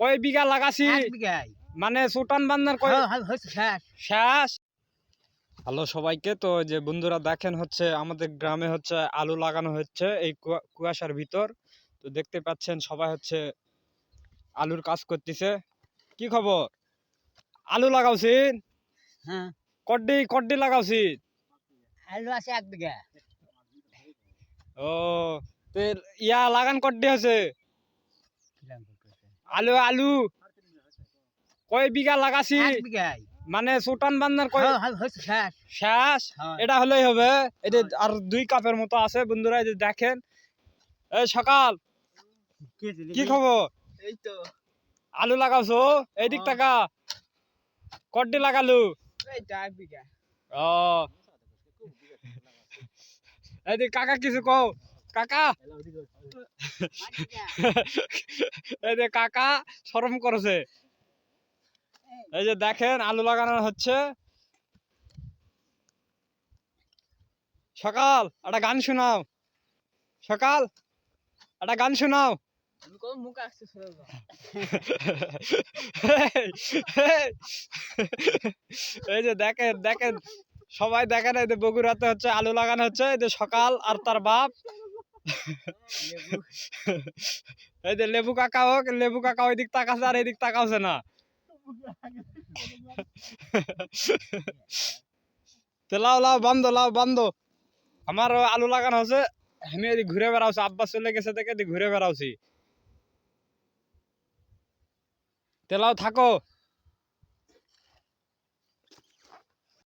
কয় বিঘা লাগাছি? 1 বিঘায়। মানে সুটান বান্ধার কয় শেষ। শেষ? হ্যালো সবাইকে, তো যে বন্ধুরা দেখেন হচ্ছে আমাদের গ্রামে হচ্ছে আলু লাগানো হচ্ছে এই কুয়াশার ভিতর। তো দেখতে পাচ্ছেন সবাই হচ্ছে আলুর কাজ করতেছে। কি খবর? আলু লাগাওছেন? হ্যাঁ, কড্ডি লাগাওছি? আলু আছে 1 বিঘা। ও, তো ইয়া লাগান কড্ডি আছে? আলু আলু কয় বিঘা লাগাছি? 1 বিঘায়। মানে সুটান বান্ধার কয় শেষ। শেষ? হ্যাঁ। এটা হলেই হবে। এটা আর 2 কাপের মতো আছে বন্ধুরা, এই যে দেখেন। এই সকাল, কি খবর? এই তো। আলু লাগাওছো? এই দিক টাকা কড্ডি লাগালু? এইটা 1 বিঘা। ও, এই যে কাকা কিছু কও। কাকা, এই যে কাকা শরম করেছে। এই যে দেখেন আলু লাগানো হচ্ছে। সকাল, একটা গান শোনাও। সকাল, একটা গান শোনাও। আমি কোন মুখ আসছে শুনে না। এই যে দেখেন দেখেন সবাই দেখেন, এই যে বগুড়াতে হচ্ছে আলু লাগানো হচ্ছে। এই যে সকাল আর তার বাপ। এই যে লেবু কাকা হোক, লেবু কাকা ওই দিক তাকাছে আর এদিক তাকাছে না। তো লাও লাও বন্ধ। আমার আলু লাগানো হচ্ছে, আমি এদিক ঘুরে বেড়াচ্ছি। আব্বা চলে গেছে থেকে এদিক ঘুরে বেড়াচ্ছি। তেলাও থাকো।